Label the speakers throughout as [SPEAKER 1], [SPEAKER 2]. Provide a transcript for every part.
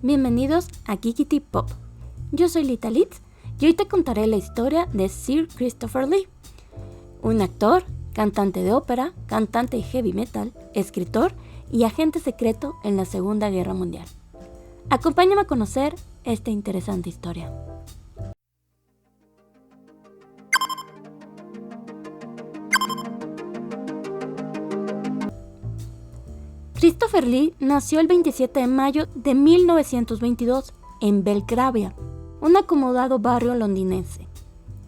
[SPEAKER 1] Bienvenidos a Geekity Pop. Yo soy Lita Litz y hoy te contaré la historia de Sir Christopher Lee, un actor, cantante de ópera, cantante de heavy metal, escritor y agente secreto en la Segunda Guerra Mundial. Acompáñame a conocer esta interesante historia. Christopher Lee nació el 27 de mayo de 1922 en Belgravia, un acomodado barrio londinense.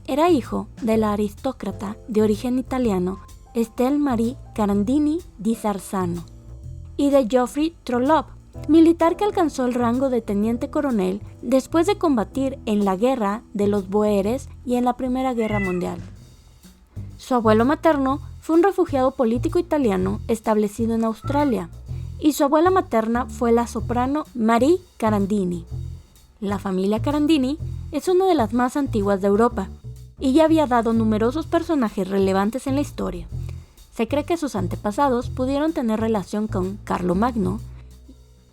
[SPEAKER 1] Era hijo de la aristócrata de origen italiano Estelle Marie Carandini di Sarzano y de Geoffrey Trollope, militar que alcanzó el rango de teniente coronel después de combatir en la Guerra de los Bóeres y en la Primera Guerra Mundial. Su abuelo materno fue un refugiado político italiano establecido en Australia, y su abuela materna fue la soprano Marie Carandini. La familia Carandini es una de las más antiguas de Europa, y ya había dado numerosos personajes relevantes en la historia. Se cree que sus antepasados pudieron tener relación con Carlomagno,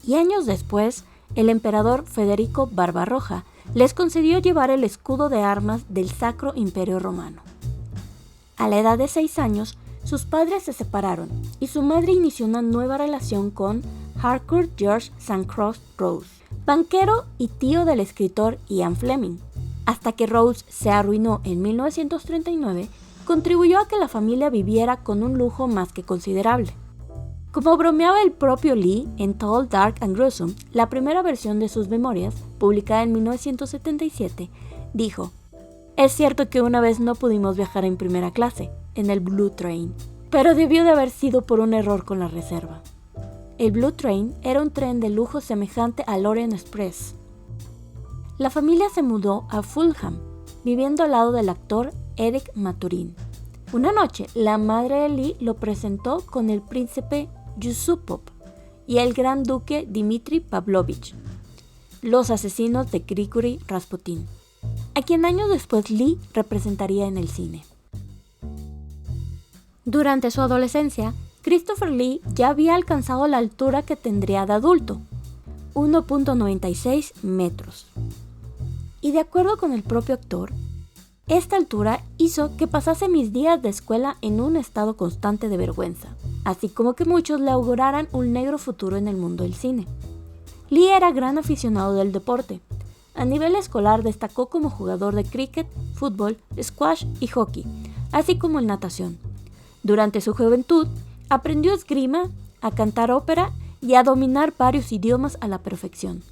[SPEAKER 1] y años después, el emperador Federico Barbarroja les concedió llevar el escudo de armas del Sacro Imperio Romano. A la edad de 6 años, sus padres se separaron y su madre inició una nueva relación con Harcourt George St. Cross Rose, banquero y tío del escritor Ian Fleming. Hasta que Rose se arruinó en 1939, contribuyó a que la familia viviera con un lujo más que considerable. Como bromeaba el propio Lee en Tall, Dark and Gruesome, la primera versión de sus memorias, publicada en 1977, dijo: "Es cierto que una vez no pudimos viajar en primera clase, en el Blue Train, pero debió de haber sido por un error con la reserva". El Blue Train era un tren de lujo semejante al Orient Express. La familia se mudó a Fulham, viviendo al lado del actor Eric Maturin. Una noche, la madre de Lee lo presentó con el príncipe Yusupov y el gran duque Dmitri Pavlovich, los asesinos de Grigory Rasputin, a quien años después Lee representaría en el cine. Durante su adolescencia, Christopher Lee ya había alcanzado la altura que tendría de adulto, 1.96 metros. Y de acuerdo con el propio actor, esta altura hizo que pasase mis días de escuela en un estado constante de vergüenza, así como que muchos le auguraran un negro futuro en el mundo del cine. Lee era gran aficionado del deporte. A nivel escolar destacó como jugador de cricket, fútbol, squash y hockey, así como en natación. Durante su juventud, aprendió esgrima, a cantar ópera y a dominar varios idiomas a la perfección.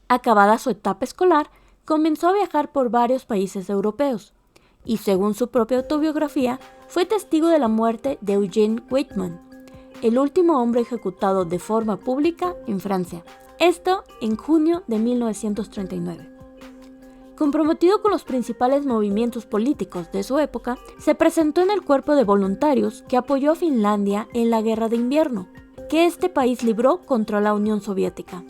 [SPEAKER 1] Acabada su etapa escolar, comenzó a viajar por varios países europeos y, según su propia autobiografía, fue testigo de la muerte de Eugene Weidmann, el último hombre ejecutado de forma pública en Francia. Esto en junio de 1939. Comprometido con los principales movimientos políticos de su época, se presentó en el cuerpo de voluntarios que apoyó a Finlandia en la Guerra de Invierno, que este país libró contra la Unión Soviética.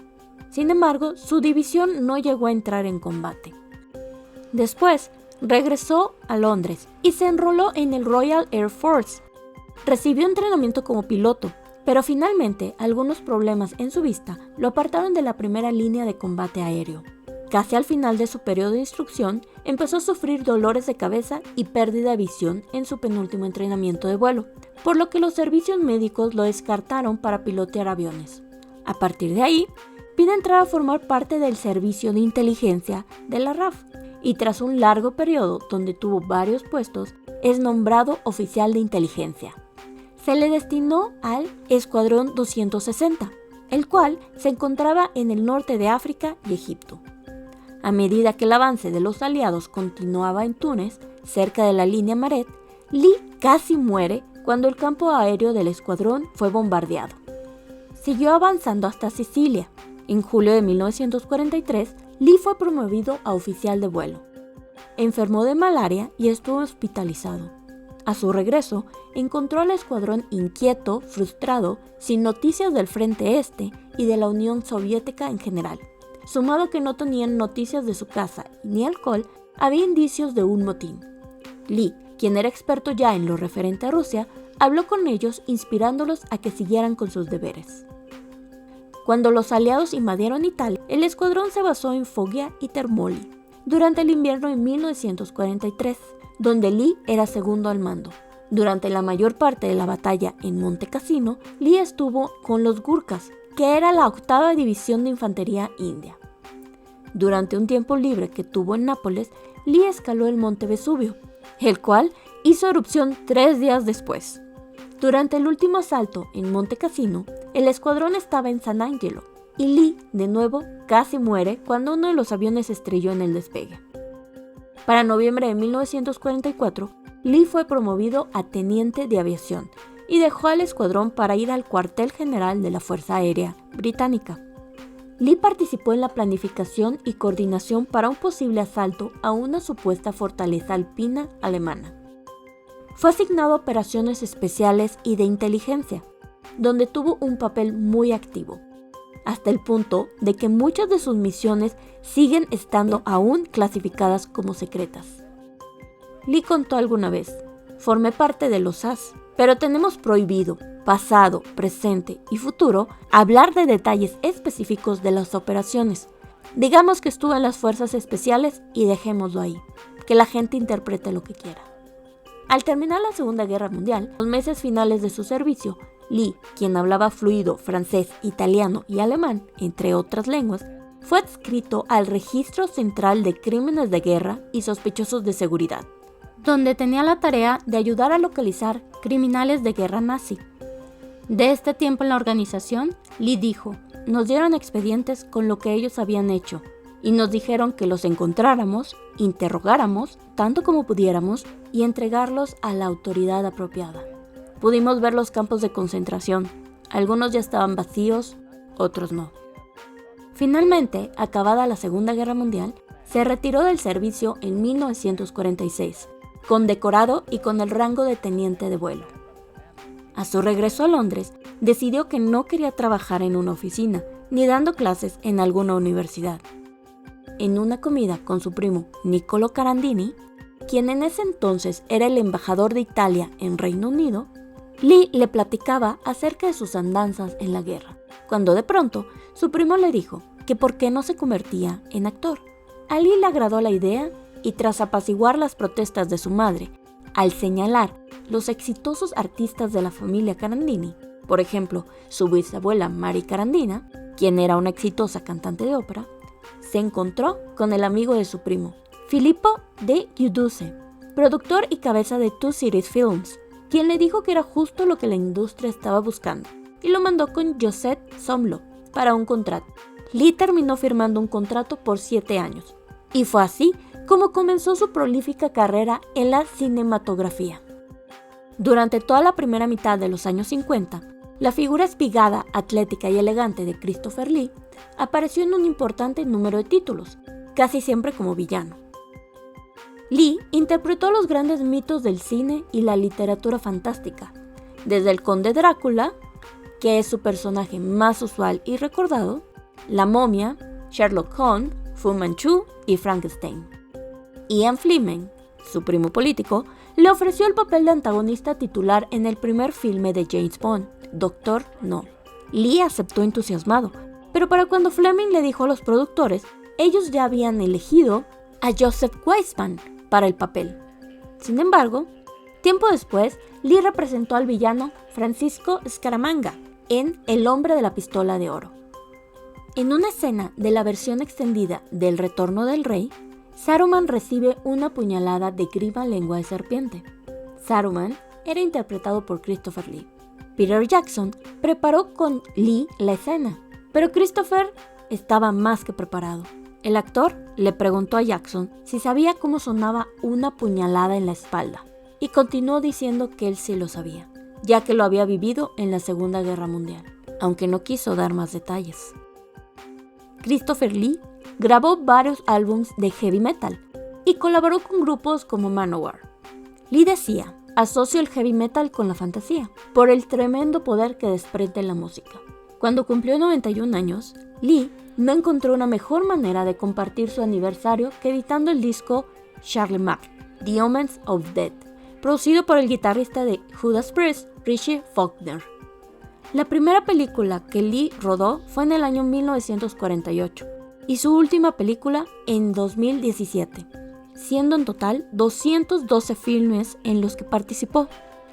[SPEAKER 1] Sin embargo, su división no llegó a entrar en combate. Después, regresó a Londres y se enroló en el Royal Air Force. Recibió entrenamiento como piloto, pero finalmente algunos problemas en su vista lo apartaron de la primera línea de combate aéreo. Casi al final de su periodo de instrucción, empezó a sufrir dolores de cabeza y pérdida de visión en su penúltimo entrenamiento de vuelo, por lo que los servicios médicos lo descartaron para pilotear aviones. A partir de ahí, pide entrar a formar parte del servicio de inteligencia de la RAF, y tras un largo periodo donde tuvo varios puestos, es nombrado oficial de inteligencia. Se le destinó al Escuadrón 260, el cual se encontraba en el norte de África y Egipto. A medida que el avance de los aliados continuaba en Túnez, cerca de la línea Maret, Lee casi muere cuando el campo aéreo del escuadrón fue bombardeado. Siguió avanzando hasta Sicilia. En julio de 1943, Lee fue promovido a oficial de vuelo. Enfermó de malaria y estuvo hospitalizado. A su regreso, encontró al escuadrón inquieto, frustrado, sin noticias del Frente Este y de la Unión Soviética en general. Sumado que no tenían noticias de su casa ni alcohol, había indicios de un motín. Lee, quien era experto ya en lo referente a Rusia, habló con ellos inspirándolos a que siguieran con sus deberes. Cuando los aliados invadieron Italia, el escuadrón se basó en Foggia y Termoli durante el invierno de 1943, donde Lee era segundo al mando. Durante la mayor parte de la batalla en Monte Cassino, Lee estuvo con los Gurkhas, que era la 8ª división de infantería india. Durante un tiempo libre que tuvo en Nápoles, Lee escaló el monte Vesubio, el cual hizo erupción 3 días después. Durante el último asalto en Monte Cassino, el escuadrón estaba en San Angelo, y Lee, de nuevo, casi muere cuando uno de los aviones estrelló en el despegue. Para noviembre de 1944, Lee fue promovido a teniente de aviación y dejó al escuadrón para ir al cuartel general de la Fuerza Aérea Británica. Lee participó en la planificación y coordinación para un posible asalto a una supuesta fortaleza alpina alemana. Fue asignado a operaciones especiales y de inteligencia, donde tuvo un papel muy activo, hasta el punto de que muchas de sus misiones siguen estando aún clasificadas como secretas. Lee contó alguna vez: formé parte de los SAS, pero tenemos prohibido, pasado, presente y futuro, hablar de detalles específicos de las operaciones. Digamos que estuve en las fuerzas especiales y dejémoslo ahí, que la gente interprete lo que quiera. Al terminar la Segunda Guerra Mundial, en los meses finales de su servicio, Lee, quien hablaba fluido francés, italiano y alemán, entre otras lenguas, fue adscrito al Registro Central de Crímenes de Guerra y Sospechosos de Seguridad, donde tenía la tarea de ayudar a localizar criminales de guerra nazi. De este tiempo en la organización, Lee dijo: nos dieron expedientes con lo que ellos habían hecho y nos dijeron que los encontráramos, interrogáramos tanto como pudiéramos y entregarlos a la autoridad apropiada. Pudimos ver los campos de concentración. Algunos ya estaban vacíos, otros no. Finalmente, acabada la Segunda Guerra Mundial, se retiró del servicio en 1946, condecorado y con el rango de teniente de vuelo. A su regreso a Londres, decidió que no quería trabajar en una oficina, ni dando clases en alguna universidad. En una comida con su primo Niccolo Carandini, quien en ese entonces era el embajador de Italia en Reino Unido, Lee le platicaba acerca de sus andanzas en la guerra, cuando de pronto su primo le dijo que por qué no se convertía en actor. A Lee le agradó la idea y tras apaciguar las protestas de su madre, al señalar los exitosos artistas de la familia Carandini, por ejemplo, su bisabuela Mary Carandina, quien era una exitosa cantante de ópera, se encontró con el amigo de su primo, Filippo de Giudice, productor y cabeza de Two Cities Films, quien le dijo que era justo lo que la industria estaba buscando, y lo mandó con Josette Somlo para un contrato. Lee terminó firmando un contrato por 7 años, y fue así como comenzó su prolífica carrera en la cinematografía. Durante toda la primera mitad de los años 50, la figura espigada, atlética y elegante de Christopher Lee apareció en un importante número de títulos, casi siempre como villano. Lee interpretó los grandes mitos del cine y la literatura fantástica, desde el Conde Drácula, que es su personaje más usual y recordado, La Momia, Sherlock Holmes, Fu Manchu y Frankenstein. Ian Fleming, su primo político, le ofreció el papel de antagonista titular en el primer filme de James Bond, Doctor No. Lee aceptó entusiasmado, pero para cuando Fleming le dijo a los productores, ellos ya habían elegido a Joseph Weisman para el papel. Sin embargo, tiempo después, Lee representó al villano Francisco Scaramanga en El hombre de la pistola de oro. En una escena de la versión extendida del Retorno del Rey, Saruman recibe una puñalada de griba lengua de serpiente. Saruman era interpretado por Christopher Lee. Peter Jackson preparó con Lee la escena, pero Christopher estaba más que preparado. El actor le preguntó a Jackson si sabía cómo sonaba una puñalada en la espalda, y continuó diciendo que él sí lo sabía, ya que lo había vivido en la Segunda Guerra Mundial, aunque no quiso dar más detalles. Christopher Lee grabó varios álbumes de heavy metal y colaboró con grupos como Manowar. Lee decía: asocio el heavy metal con la fantasía, por el tremendo poder que desprende la música. Cuando cumplió 91 años, Lee no encontró una mejor manera de compartir su aniversario que editando el disco Charlemagne, The Omens of Death, producido por el guitarrista de Judas Priest, Richie Faulkner. La primera película que Lee rodó fue en el año 1948 y su última película en 2017, siendo en total 212 filmes en los que participó.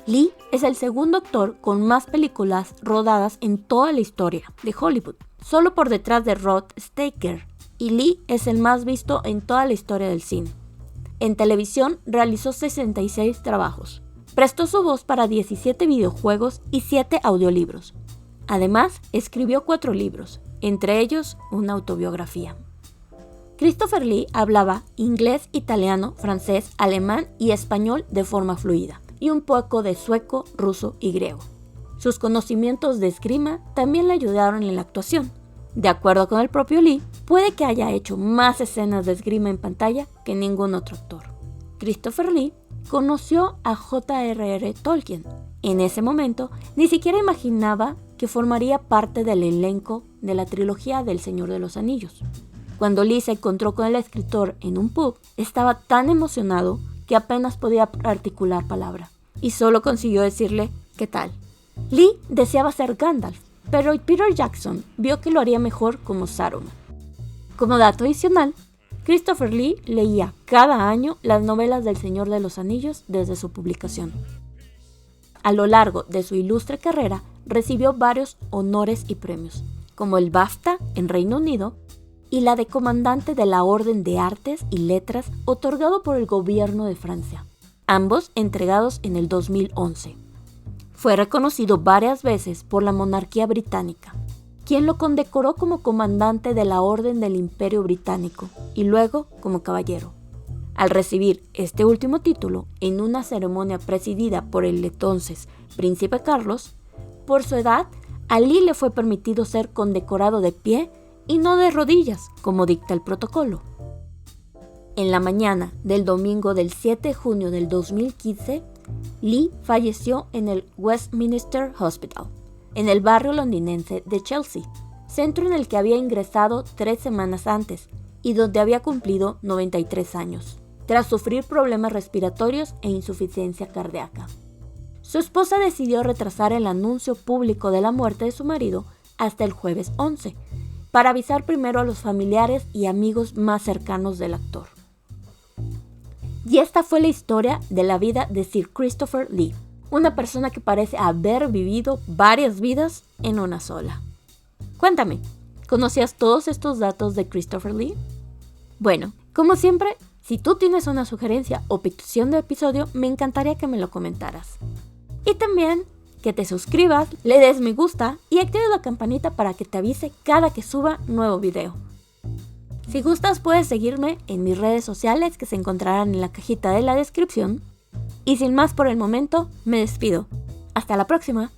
[SPEAKER 1] Lee es el segundo actor con más películas rodadas en toda la historia de Hollywood, solo por detrás de Rod Steiger, y Lee es el más visto en toda la historia del cine. En televisión realizó 66 trabajos. Prestó su voz para 17 videojuegos y 7 audiolibros. Además, escribió 4 libros, entre ellos una autobiografía. Christopher Lee hablaba inglés, italiano, francés, alemán y español de forma fluida, y un poco de sueco, ruso y griego. Sus conocimientos de esgrima también le ayudaron en la actuación. De acuerdo con el propio Lee, puede que haya hecho más escenas de esgrima en pantalla que ningún otro actor. Christopher Lee conoció a J.R.R. Tolkien. En ese momento, ni siquiera imaginaba que formaría parte del elenco de la trilogía del Señor de los Anillos. Cuando Lee se encontró con el escritor en un pub, estaba tan emocionado que apenas podía articular palabra, y solo consiguió decirle ¿qué tal? Lee deseaba ser Gandalf, pero Peter Jackson vio que lo haría mejor como Saruman. Como dato adicional, Christopher Lee leía cada año las novelas del Señor de los Anillos desde su publicación. A lo largo de su ilustre carrera, recibió varios honores y premios, como el BAFTA en Reino Unido y la de Comandante de la Orden de Artes y Letras otorgado por el gobierno de Francia, ambos entregados en el 2011. Fue reconocido varias veces por la monarquía británica, quien lo condecoró como comandante de la Orden del Imperio Británico y luego como caballero. Al recibir este último título en una ceremonia presidida por el entonces Príncipe Carlos, por su edad, a Lee le fue permitido ser condecorado de pie y no de rodillas, como dicta el protocolo. En la mañana del domingo del 7 de junio del 2015, Lee falleció en el Westminster Hospital, en el barrio londinense de Chelsea, centro en el que había ingresado 3 semanas antes y donde había cumplido 93 años, tras sufrir problemas respiratorios e insuficiencia cardíaca. Su esposa decidió retrasar el anuncio público de la muerte de su marido hasta el jueves 11, para avisar primero a los familiares y amigos más cercanos del actor. Y esta fue la historia de la vida de Sir Christopher Lee, una persona que parece haber vivido varias vidas en una sola. Cuéntame, ¿conocías todos estos datos de Christopher Lee? Bueno, como siempre, si tú tienes una sugerencia o petición de episodio, me encantaría que me lo comentaras. Y también que te suscribas, le des me gusta y actives la campanita para que te avise cada que suba nuevo video. Si gustas, puedes seguirme en mis redes sociales que se encontrarán en la cajita de la descripción. Y sin más por el momento, me despido. Hasta la próxima.